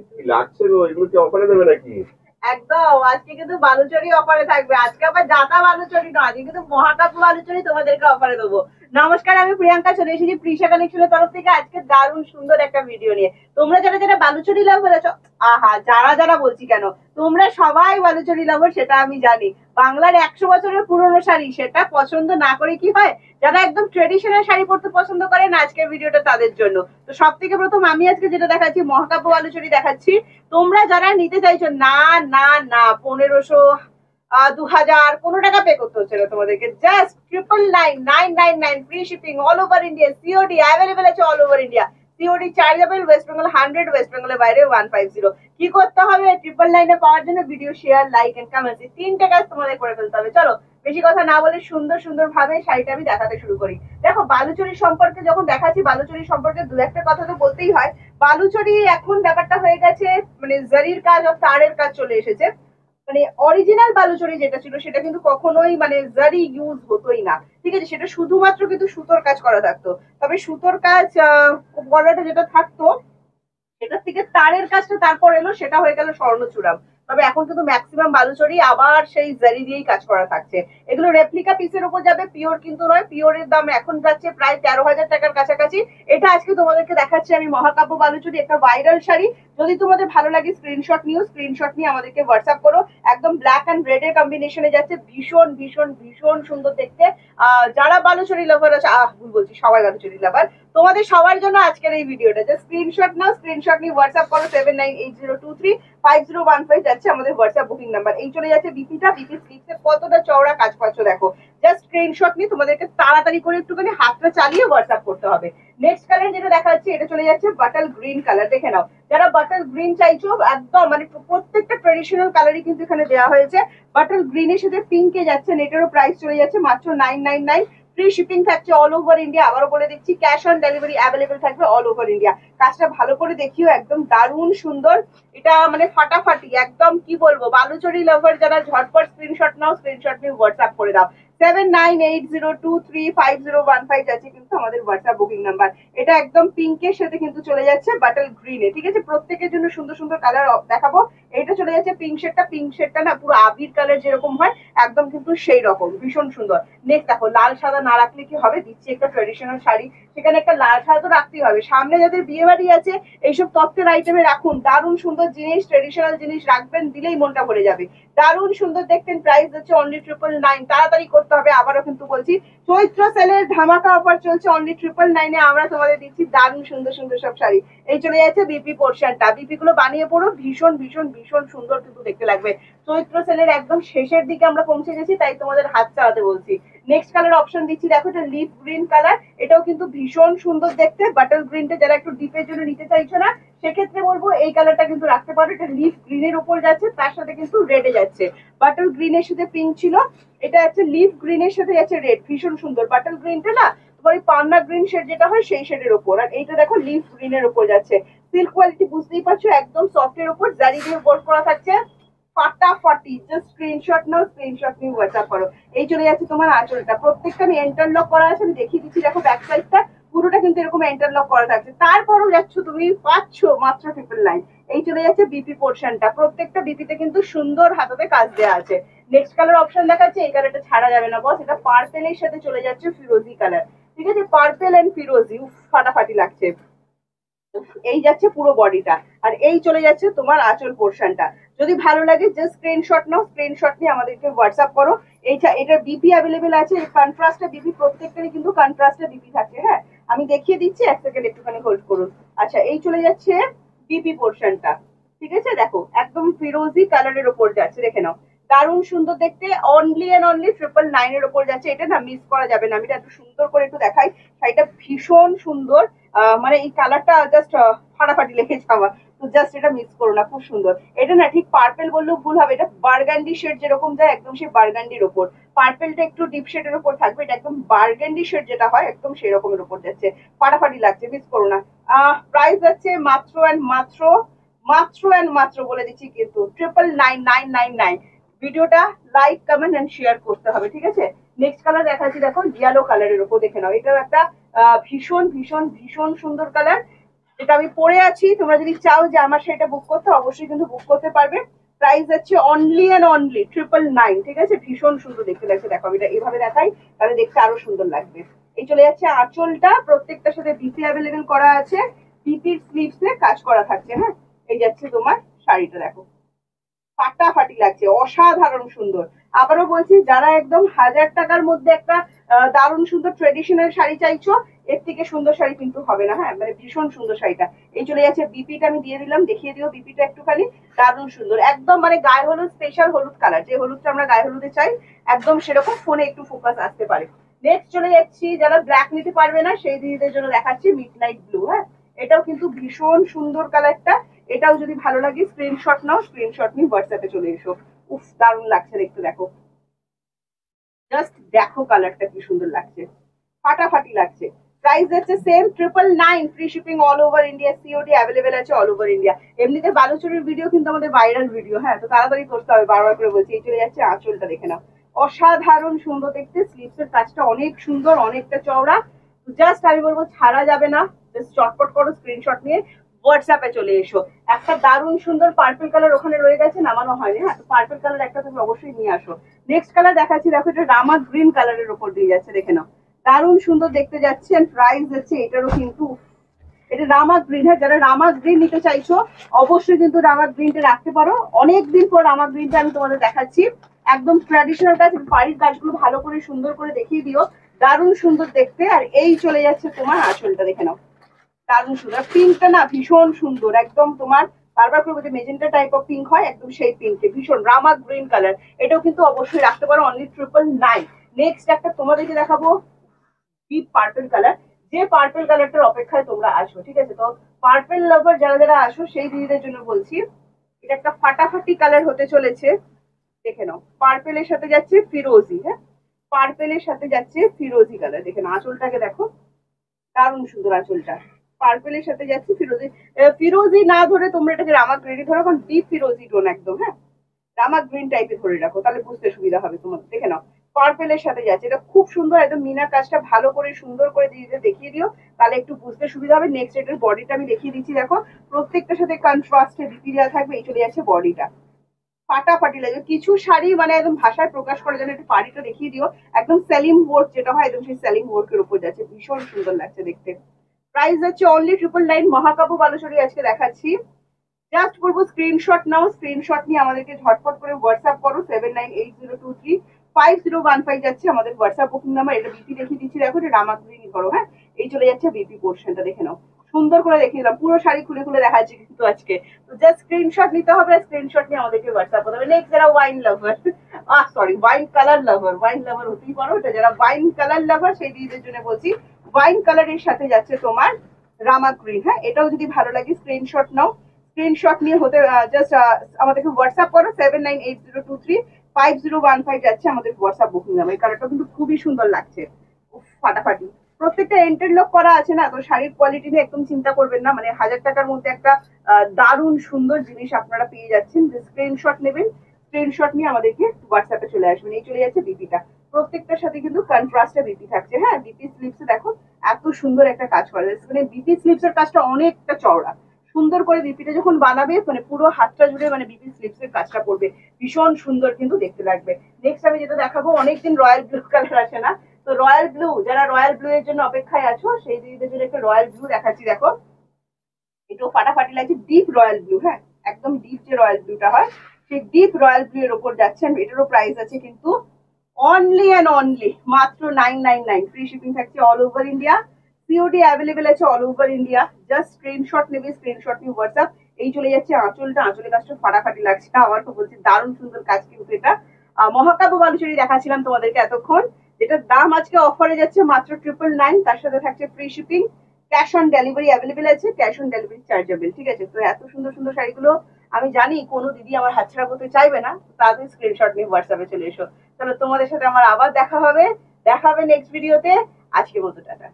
কি লাগছে গো, এগুলো কি অফারে দেবে নাকি? একদম আজকে কিন্তু বালুচরি অফারে থাকবে। আজকে আবার জাতা বালুচরি নয়, আজকে কিন্তু মহাকাব্য বালুচরি তোমাদেরকে অফারে দেবো। নমস্কার, আমি প্রিয়াঙ্কা চলে এসেছি প্রিশা কালেকশনের তরফ থেকে আজকে দারুণ সুন্দর একটা ভিডিও নিয়ে। তোমরা যারা যারা বালুচরি লাভার আছো, আহা যারা যারা বলছি কেন, তোমরা সবাই বালুচরি লাভার সেটা আমি জানি। বাংলার 100 বছরের পুরনো শাড়ি, সেটা পছন্দ না করে কি হয়? যারা একদম ট্রেডিশনাল শাড়ি পরতে পছন্দ করেন, আজকের ভিডিওটা তাদের জন্য। তো সব থেকে প্রথম আমি আজকে যেটা দেখাচ্ছি, মহাকাব্য বালুচরি দেখাচ্ছি। তোমরা যারা নিতে চাইছো, না না না, 1500 2000 কোনো টাকা পে করতে হচ্ছে না তোমাদেরকে, just 999 free shipping all over India, COD available আছে all over India. COD chargeable, West Bengal 100, West বেঙ্গলের বাইরে 150। কি করতে হবে 999 পাওয়ার জন্য? Video share, like and comment, তিনটে কাজ তোমাদের করে ফেলতে হবে। চলো বেশি কথা না বলে সুন্দর সুন্দর ভাবে শাড়িটা আমি দেখাতে শুরু করি। দেখো, বালুচরি সম্পর্কে যখন দেখাচ্ছি, বালুচরি সম্পর্কে দু একটা কথা তো বলতেই হয়। বালুচরি এখন ব্যাপারটা হয়ে গেছে, মানে জারির কাজ আর তারের কাজ চলে এসেছে। মানে অরিজিনাল বালুচরি যেটা ছিল সেটা কিন্তু কখনোই মানে জারি ইউজ হতোই না। ঠিক আছে, সেটা শুধুমাত্র কিন্তু সুতোর কাজ করা থাকতো। তবে সুতোর কাজ করাটা যেটা থাকতো, সেটার থেকে তারের কাজটা তারপর এলো, সেটা হয়ে গেল স্বর্ণচূড়াম। তবে এখন কিন্তু ম্যাক্সিমাম বালুচরি আবার সেই জারি দিয়েই কাজ করা থাকছে। এগুলো রেপ্লিকা পিসের উপর যাবে, পিওর কিন্তু নয়। পিওরের দাম এখন যাচ্ছে প্রায় 13,000 টাকার কাছাকাছি। এটা আজকে তোমাদেরকে দেখাচ্ছি আমি মহাকাব্য বালুচরি, একটা ভাইরাল শাড়ি। যদি তোমাদের ভালো লাগে স্ক্রিনশট নিও, স্ক্রিনশট নিয়ে আমাদেরকে হোয়াটসঅ্যাপ করো। একদম ব্ল্যাক অ্যান্ড রেড এর কম্বিনেশনে যাচ্ছে, ভীষণ ভীষণ ভীষণ সুন্দর দেখতে। যারা বালুচরি লাভার আছে, ভুল বলছি, সবাই বালুচরি লাভার, তোমাদের সবার জন্য আজকের এই ভিডিওটা। জাস্ট স্ক্রিনশট নাও, স্ক্রিনশট নিয়ে হোয়াটসঅ্যাপ করো। 7980235015 যাচ্ছে আমাদের হোয়াটসঅ্যাপ বুকিং নাম্বার। এই চলে যাচ্ছে বিপিটা, বিপি স্লিপসে কতটা চওড়া কাজ পাচ্ছ দেখো। জাস্ট স্ক্রিনশট নিয়ে তোমাদেরকে তাড়াতাড়ি করে একটুখানি হাতটা চালিয়ে হোয়াটসঅ্যাপ করতে হবে। নেক্সট কালার যেটা দেখা যাচ্ছে, এটা চলে যাচ্ছে বাটল গ্রিন কালার, দেখে নাও। যারা বাটল গ্রিন চাইছো, একদম মানে প্রত্যেকটা ট্রেডিশনাল কালারই কিন্তু এখানে দেওয়া হয়েছে। বাটল গ্রিনের সাথে পিঙ্কে যাচ্ছে, নেটেরও প্রাইস চলে যাচ্ছে মাত্র 999। ফ্রি শিপিং থাকছে অল ওভার ইন্ডিয়া। আবারও বলে দিচ্ছি, ক্যাশ অন ডেলিভারি অ্যাভেলেবেল থাকবে অল ওভার ইন্ডিয়া। কাজটা ভালো করে দেখিও, একদম দারুণ সুন্দর। এটা মানে ফাটাফাটি একদম, কি বলবো, বালুচরি লাভার যারা, ঝটপট স্ক্রিনশট নাও, স্ক্রিনশট নিয়ে হোয়াটসঅ্যাপ করে দাও। 7980235015 যাচ্ছে কিন্তু আমাদের হোয়াটসঅ্যাপ বুকিং নাম্বার। এটা একদম পিঙ্কের সাথে কিন্তু চলে যাচ্ছে বাটল গ্রিনে। ঠিক আছে, প্রত্যেকের জন্য সুন্দর সুন্দর কালার দেখাবো। এটা চলে যাচ্ছে পিঙ্ক শেডটা, পিঙ্ক শেডটা না পুরো আবির কালার যেরকম হয়, একদম কিন্তু সেই রকম, ভীষণ সুন্দর। নেক্সট দেখো, লাল সাদা না রাখলে কি হবে, দিচ্ছি একটা ট্রেডিশনাল শাড়ি, সেখানে একটা লাল সাদা তো রাখতেই হবে। সামনে যাদের বিয়ে বাড়ি আছে, এইসব তত্ত্বের আইটেমে রাখুন, দারুণ সুন্দর জিনিস, ট্রেডিশনাল জিনিস রাখবেন, দিলেই মনটা ভরে যাবে। দারুণ সুন্দর দেখতেন, প্রাইস হচ্ছে অনলি 999। তাড়াতাড়ি করতে হবে, আবারও কিন্তু বলছি, চৈত্র সেলের ধামাকা অফার চলছে, অনলি 999 এ আমরা তোমাদের দিচ্ছি দারুণ সুন্দর সুন্দর সব শাড়ি। এই চলে যাচ্ছে বিপি পোর্শনটা, বিপি গুলো বানিয়ে পড়ো, ভীষণ ভীষণ ভীষণ সুন্দর কিন্তু দেখতে লাগবে। চৈত্র সেলের একদম শেষের দিকে আমরা পৌঁছে গেছি, তাই তোমাদের হাত চালাতে বলছি। নেক্সট কালার অপশন দিচ্ছি, দেখো এটা লিফ গ্রিন কালার, এটাও কিন্তু ভীষণ সুন্দর দেখতে। বাটল গ্রিনটা যারা একটু ডিপের জন্য নিতে চাইছো না, সেক্ষেত্রে বলবো এই কালারটা কিন্তু রাখতে পারো। এটা লিফ গ্রিনের উপর যাচ্ছে, তার সাথে কিন্তু রেডে যাচ্ছে। বাটল গ্রিনের সাথে পিঙ্ক ছিল, এটা হচ্ছে লিফ গ্রিনের সাথে যাচ্ছে রেড, ভীষণ সুন্দর। বাটল গ্রিনটা না তোমার ওই পান্না গ্রিন শেড যেটা হয়, সেই শেডের উপর, আর এইটা দেখো লিফ গ্রিনের উপর যাচ্ছে। সিল্ক কোয়ালিটি বুঝতেই পারছো, একদম সফটের উপর জারি দিয়ে বোর্ড করা থাকছে, ফাটাফাটি। জাস্ট স্ক্রিনশট নাও, স্ক্রিনশট নিয়ে হোয়াটসঅ্যাপ করো। এই চলে যাচ্ছে তোমার আঁচলটা, প্রত্যেকটা আমি এন্টারলক করা আছে, আমি দেখিয়ে দিচ্ছি দেখো ব্যাক সাইডটা, পুরোটা কিন্তু এরকম এন্টারলক করা থাকছে। তারপরও যাচ্ছ তুমি, পাচ্ছ মাত্র 999। এই চলে যাচ্ছে বিপি পোর্শনটা, প্রত্যেকটা বিপিতে কিন্তু সুন্দর হাতাতে কাজ দেওয়া আছে। নেক্সট কালার অপশন দেখাচ্ছে, এই কালারটা ছাড়া যাবে না বস, এটা পার্পেলের সাথে চলে যাচ্ছে ফিরোজি কালার। ঠিক আছে, পার্পেল এন্ড ফিরোজি, ফাটাফাটি লাগছে। এই যাচ্ছে পুরো বডিটা, আর এই চলে যাচ্ছে তোমার আঁচল পোর্শনটা। যদি ভালো লাগে জাস্ট স্ক্রিনশট নাও, স্ক্রিনশট নিয়ে আমাদেরকে হোয়াটসঅ্যাপ করো। এইটা, এটার বিপি অ্যাভেলেবেল আছে, কন্ট্রাস্টে বিপি, প্রত্যেকটারই কিন্তু কন্ট্রাস্টে বিপি থাকে। হ্যাঁ, আমি দেখিয়ে দিচ্ছি, এক সেকেন্ড একটুখানি হোল্ড করুন। আচ্ছা, এই চলে যাচ্ছে বিপি পোর্শনটা। ঠিক আছে, দেখো একদম ফিরোজি কালারের ওপর যাচ্ছে, দেখে নাও, দারুণ সুন্দর দেখতে। অনলি এন্ড অনলি 999 এর ওপর যাচ্ছে। এটা না মিস করা যাবে না, আমি এটা এত সুন্দর করে একটু দেখাই। শাড়িটা ভীষণ সুন্দর, মানে এই কালারটা জাস্ট ফাটাফাটি লেগে যাওয়া। তো জাস্ট এটা মিস করো না, খুব সুন্দর। এটা না ঠিক পার্পেল বললেও ভুল হবে, এটা বার্গান্ডি শেড যেরকম যায়, একদম সেই বার্গান্ডির ওপর। পার্পেলটা একটু ডিপ শেডের উপর থাকবে, এটা একদম বার্গান্ডি শেড যেটা হয়, একদম সেই রকমের উপর যাচ্ছে। ফাটাফাটি লাগছে, মিস করো না। প্রাইস যাচ্ছে মাত্র অ্যান্ড মাত্র, মাত্র অ্যান্ড মাত্র বলে দিচ্ছি কিন্তু 99999। ভিডিওটা লাইক কমেন্ট এন্ড শেয়ার করতে হবে, ঠিক আছে। নেক্সট কালার দেখাচ্ছি, দেখো ইয়েলো কালারের উপর, দেখে নাও, এটাও একটা ভীষণ ভীষণ ভীষণ সুন্দর কালার। যেটা আমি পরে আছি। তোমরা যদি চাও যে আমার শাড়িটা বুক করতে, অবশ্যই কিন্তু বুক করতে পারবে। প্রাইস আছে অনলি অ্যান্ড অনলি 999, ঠিক আছে? ভীষণ সুন্দর দেখতে লাগছে। দেখো আমি এটা এইভাবে দেখাই, তাহলে দেখতে আরো সুন্দর লাগবে। এই চলে যাচ্ছে আঁচলটা, প্রত্যেকটার সাথে বিপি অ্যাভেলেবেল করা আছে, বিপির স্লিভসে কাজ করা থাকছে। হ্যাঁ, এই যাচ্ছে তোমার শাড়িটা, দেখো ফাটাফাটি লাগছে, অসাধারণ সুন্দর। আবারও বলছি, যারা একদম 1000 টাকার মধ্যে একটা দারুণ সুন্দর ট্রেডিশনাল শাড়ি চাইছো, এর থেকে সুন্দর শাড়ি কিন্তু হবে না। হ্যাঁ, মানে ভীষণ সুন্দর শাড়িটা। এই চলে যাচ্ছে বিপিটা, আমি দিয়ে দিলাম, দেখিয়ে দিও বিপিটা একটুখানি। দারুণ সুন্দর, একদম মানে গায়ে হলুদ, স্পেশাল হলুদ কালার, যে হলুদটা আমরা গায়ে হলুদে চাই, একদম সেরকম। ফোনে একটু ফোকাস আসতে পারে। নেক্সট চলে যাচ্ছি, যারা ব্ল্যাক নিতে পারবে না সেই দিদিদের জন্য দেখাচ্ছি মিড নাইট ব্লু। হ্যাঁ, এটাও কিন্তু ভীষণ সুন্দর কালারটা। এটাও যদি ভালো লাগে স্ক্রিনশট নাও, স্ক্রিনশট নিয়ে হোয়াটসঅ্যাপে চলে এসো। উফ, দারুণ লাগছে দেখতে, দেখো জাস্ট দেখো কালারটা কি সুন্দর লাগছে, ফাটাফাটি লাগছে। প্রাইস হচ্ছে same 999, free shipping all over India, COD available আছে অল ওভার ইন্ডিয়া। এমনিতে বালুচুরির ভিডিও কিন্তু আমাদের ভাইরাল ভিডিও। হ্যাঁ, তো তাড়াতাড়ি করতে হবে, বারবার করে বলছি। এই চলে যাচ্ছে আঁচলটা, দেখে নাও অসাধারণ সুন্দর দেখতে। স্লিভসের কাজটা অনেক সুন্দর, অনেকটা চওড়া। জাস্ট আমি বলবো ছাড়া যাবে না, জাস্ট চটপট করো, স্ক্রিনশট নিয়ে হোয়াটসঅ্যাপে চলে এসো। একটা দারুণ সুন্দর পার্পল কালার ওখানে রয়ে গেছে, নামানো হয়নি। হ্যাঁ, পার্পল কালার একটা তুমি অবশ্যই নিয়ে আসো। নেক্সট কালার দেখাচ্ছি, দেখো এটা রামা গ্রিন কালারের উপর দিয়ে যাচ্ছে, দেখে নাও দারুণ সুন্দর দেখতে যাচ্ছে। এন্ড প্রাইস হচ্ছে এটারও কিন্তু, এটা রামা গ্রিন। হ্যাঁ, যারা রামা গ্রিন নিতে চাইছো অবশ্যই কিন্তু রামা গ্রিনটা রাখতে পারো। অনেকদিন পর রামা গ্রিনটা আমি তোমাদের দেখাচ্ছি। একদম ট্র্যাডিশনাল কাজ, বাড়ির কাজগুলো ভালো করে সুন্দর করে দেখিয়ে দিও, দারুণ সুন্দর দেখতে। আর এই চলে যাচ্ছে তোমার আঁচলটা, দেখে নাও দারুণ সুন্দর। পিঙ্কটা না ভীষণ সুন্দর, একদম তোমার বারবার করে বলতে মেজেন্টা টাইপ অফ পিঙ্ক হয়, একদম সেই পিঙ্কে ভীষণ রামা গ্রিন কালার। এটাও কিন্তু অবশ্যই রাখতে পারো, অনলি 999। নেক্সট একটা তোমাদেরকে দেখাবো ডিপ পার্পল কালার। যে পার্পল কালারটার অপেক্ষায় তোমরা আসো, ঠিক আছে? তো পার্পল লাভার যারা যারা আসো সেই দিদিদের জন্য বলছি, এটা একটা ফাটাফাটি কালার হতে চলেছে। দেখে নাও, পার্পেলের সাথে যাচ্ছে ফিরোজি। হ্যাঁ, পার্পেলের সাথে যাচ্ছে ফিরোজি কালার। দেখে নাও আঁচলটাকে দেখো, দারুণ সুন্দর আঁচলটা। পার্পেলের সাথে যাচ্ছে ফিরোজি। ফিরোজি না ধরে তোমরা এটাকে রামা গ্রিন ধরো, কারণ ডিপ ফিরোজি টোন একদম। হ্যাঁ, রামা গ্রিন টাইপের ধরে রাখো, তাহলে বুঝতে সুবিধা হবে তোমার। দেখে নাও পার্পেলের সাথে যাচ্ছে, এটা খুব সুন্দর, একদম মিনা কাজটা ভালো করে সুন্দর করে দিদিতে দেখিয়ে দিও, তাহলে একটু বুঝতে সুবিধা হবে। নেক্সট এটার বডিটা আমি দেখিয়ে দিচ্ছি, দেখো প্রত্যেকটার সাথে কন্ট্রাস্টে বিপি দেওয়া থাকবে। এই চলে যাচ্ছে বডিটা, ফাটাফাটি লাগে। কিছু শাড়ি মানে একদম ভাষায় প্রকাশ করে যেন, একটু পাড়িটা দেখিয়ে দিও। একদম সেলিম ওয়ার্ক যেটা হয়, একদম সেই সেলিম ওয়ার্কের উপর যাচ্ছে, ভীষণ সুন্দর লাগছে দেখতে। প্রাইস হচ্ছে অনলি 999। মহাকাব্য বালুচরী আজকে দেখাচ্ছি। জাস্ট বলবো স্ক্রিনশট নাও, স্ক্রিনশট নিয়ে আমাদেরকে ঝটপট করে হোয়াটসঅ্যাপ করো। 7980235015 যাচ্ছে আমাদের হোয়াটসঅ্যাপ বুকিং নাম্বার। এটা বিপি দেখিয়ে দিচ্ছি, দেখো এটা রামাগ্রিনী করো। হ্যাঁ, এই চলে যাচ্ছে বিপি পোর্শনটা, দেখে নাও সুন্দর করে দেখিয়ে দিলাম, পুরো শাড়ি খুলে খুলে দেখাচ্ছি কিন্তু আজকে। তো জাস্ট স্ক্রিনশট নিতে হবে, স্ক্রিনশট নিয়ে আমাদেরকে হোয়াটসঅ্যাপ করতে হবে। নেক্সট যারা ওয়াইন লাভার, সরি ওয়াইন কালার লাভার, ওয়াইন লাভার হতেই পারো, এটা যারা ওয়াইন কালার লাভার সেই দিদিদের জন্য বলছি। ওয়াইন কালারের সাথে যাচ্ছে তোমার রামা গ্রিন। হ্যাঁ, এটাও যদি ভালো লাগে স্ক্রিনশট নাও, স্ক্রিনশট নিয়ে হতে জাস্ট আমাদেরকে হোয়াটসঅ্যাপ করো। 7980235015 যাচ্ছে আমাদের হোয়াটসঅ্যাপ বুকিং নাম্বার। এই কালারটা কিন্তু খুবই সুন্দর লাগছে, ফাটাফাটি। প্রত্যেকটা ইন্টারলক করা আছে না, তো শাড়ির কোয়ালিটি নিয়ে একদম চিন্তা করবেন না। মানে 1000 টাকার মধ্যে একটা দারুণ সুন্দর জিনিস আপনারা পেয়ে যাচ্ছেন। স্ক্রিনশট নেবেন, স্ক্রিনশট নিয়ে আমাদেরকে হোয়াটসঅ্যাপে চলে আসবেন। এই চলে যাচ্ছে বিপিটা, প্রত্যেকটার সাথে কিন্তু কন্ট্রাস্টে বিপি থাকছে। হ্যাঁ, বিপি স্লিপসে দেখো এত সুন্দর একটা কাজ করা যাচ্ছে, মানে বিপি স্লিপসের কাজটা অনেকটা চওড়া। সুন্দর করে বিপিটা যখন বানাবে, মানে পুরো হাতটা জুড়ে মানে বিপি স্লিপসের কাজটা করবে, ভীষণ সুন্দর কিন্তু দেখতে লাগবে। নেক্সট আমি যেটা দেখাবো, অনেকদিন রয়্যাল ব্লু কালার আসে না, তো রয়্যাল ব্লু, যারা রয়্যাল ব্লু এর জন্য অপেক্ষায় আছো সেই দিদিদের জন্য একটা রয়্যাল ব্লু দেখাচ্ছি। দেখো এটাও ফাটাফাটি লাগছে, ডিপ রয়্যাল ব্লু। হ্যাঁ, একদম ডিপ যে রয়্যাল ব্লুটা হয়, সেই ডিপ রয়্যাল ব্লু এর উপর যাচ্ছে। এটারও প্রাইস আছে কিন্তু অনলি অ্যান্ড অনলি মাত্র 999। ফ্রি শিপিং থাকছে all over India, COD available আছে all over India. Just screenshot নেবে, স্ক্রিনশট নিয়ে হোয়াটসঅ্যাপ। এই চলে যাচ্ছে আঁচলটা, আঁচলের কাজটা ফাটাফাটি লাগছে, আমার তো বলছি দারুণ সুন্দর কাজ কিন্তু এটা। মহাকাব্য বালুচরী দেখাচ্ছিলাম তোমাদেরকে এতক্ষণ, যেটার দাম আজকে অফারে যাচ্ছে মাত্র 999। তার সাথে থাকছে free shipping, cash on delivery available আছে, ক্যাশ অন ডেলিভারি চার্জেবল। ঠিক আছে? তো এত সুন্দর সুন্দর শাড়িগুলো আমি জানি কোনো দিদি আমার হাতছাড়া করতে চাইবে না, তাদের স্ক্রিনশট নিয়ে হোয়াটসঅ্যাপে চলে এসো। তাহলে তোমাদের সাথে আমার আবার দেখা হবে নেক্সট ভিডিওতে। আজকের মতো টাটা।